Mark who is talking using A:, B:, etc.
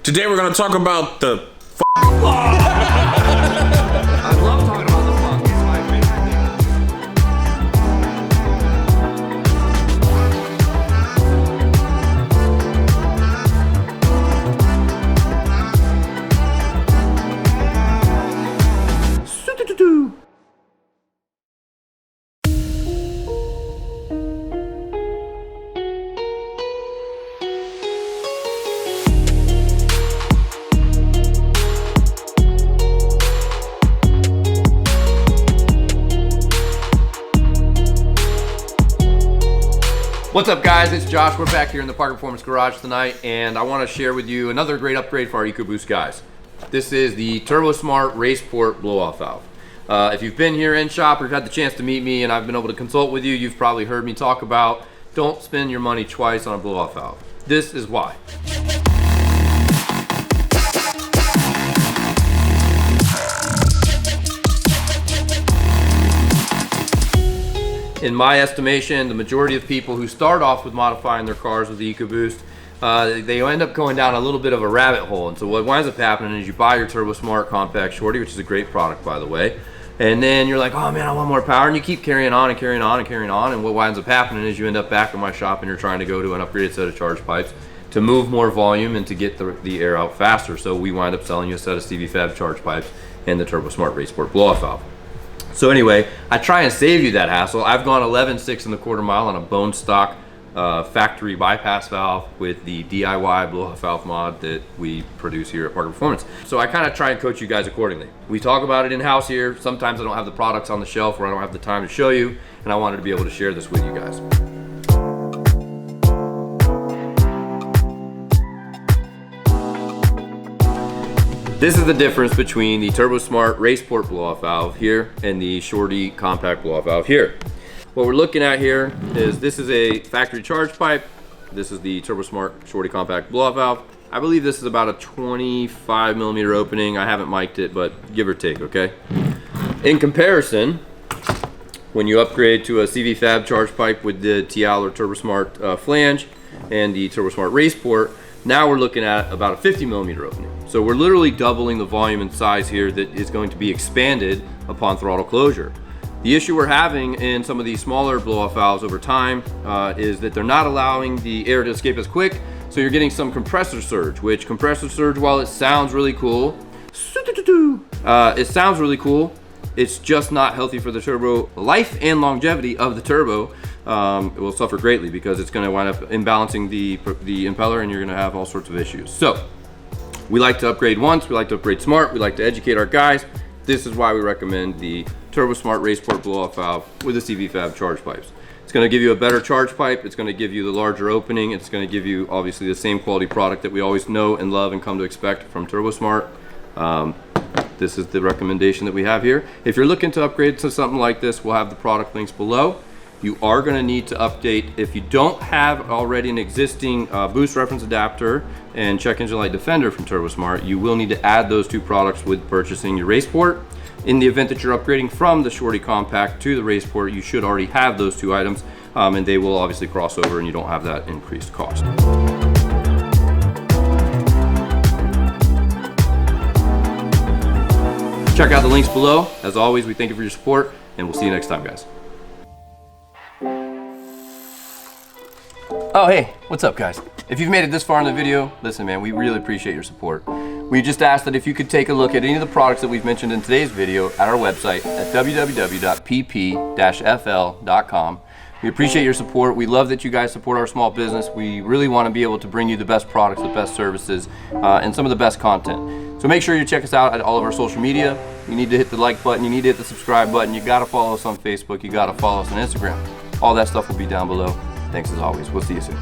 A: Today we're gonna talk about the
B: I love talking about the funk. It's my favorite What's up, guys? It's Josh. We're back here in the Park Performance Garage tonight, and I want to share with you another great upgrade for our Ecoboost guys. This is the Turbosmart Raceport blow-off valve. If you've been here in shop or you've had the chance to meet me and I've been able to consult with you, you've probably heard me talk about don't spend your money twice on a blow-off valve. This is why. In my estimation, the majority of people who start off with modifying their cars with the Ecoboost, they end up going down a little bit of a rabbit hole. And so what winds up happening is you buy your Turbosmart Compact Shorty, which is a great product, by the way, and then you're like, oh man, I want more power, and you keep carrying on and carrying on and carrying on, and what winds up happening is you end up back in my shop and you're trying to go to an upgraded set of charge pipes to move more volume and to get the air out faster. So we wind up selling you a set of CV Fab charge pipes and the Turbosmart Raceport blow-off valve. So anyway, I try and save you that hassle. I've gone 11.6 in the quarter mile on a bone stock factory bypass valve with the DIY blow-off valve mod that we produce here at Park Performance. So I kind of try and coach you guys accordingly. We talk about it in-house here. Sometimes I don't have the products on the shelf or I don't have the time to show you, and I wanted to be able to share this with you guys. This is the difference between the Turbosmart Raceport blow-off valve here and the Shorty compact blow-off valve here. What we're looking at here is this is a factory charge pipe. This is the Turbosmart Shorty compact blow-off valve. I believe this is about a 25 millimeter opening. I haven't mic'd it, but give or take, okay? In comparison, when you upgrade to a CV Fab charge pipe with the CEL or Turbosmart flange and the Turbosmart Raceport, now we're looking at about a 50 millimeter opening. So we're literally doubling the volume and size here that is going to be expanded upon throttle closure. The issue we're having in some of these smaller blow-off valves over time is that they're not allowing the air to escape as quick, so you're getting some compressor surge, which compressor surge, while it sounds really cool, it's just not healthy for the turbo life and longevity of the turbo. It will suffer greatly because it's going to wind up imbalancing the impeller and you're going to have all sorts of issues. So we like to upgrade once, we like to upgrade smart, we like to educate our guys. This is why we recommend the Turbosmart Raceport blow-off valve with the CV Fab charge pipes. It's going to give you a better charge pipe, it's going to give you the larger opening, it's going to give you obviously the same quality product that we always know and love and come to expect from Turbosmart. This is the recommendation that we have here. If you're looking to upgrade to something like this, we'll have the product links below. You are going to need to update. If you don't have already an existing boost reference adapter and check engine light defender from Turbosmart, you will need to add those two products with purchasing your Raceport. In the event that you're upgrading from the Shorty Compact to the Raceport, you should already have those two items, and they will obviously cross over and you don't have that increased cost. Check out the links below. As always, we thank you for your support, and we'll see you next time, guys. Oh, hey, what's up, guys? If you've made it this far in the video, listen, man, we really appreciate your support. We just asked that if you could take a look at any of the products that we've mentioned in today's video at our website at www.pp-fl.com. We appreciate your support. We love that you guys support our small business. We really want to be able to bring you the best products, the best services, and some of the best content. So make sure you check us out at all of our social media. You need to hit the like button, you need to hit the subscribe button, you gotta follow us on Facebook, you gotta follow us on Instagram. All that stuff will be down below. Thanks as always. We'll see you soon.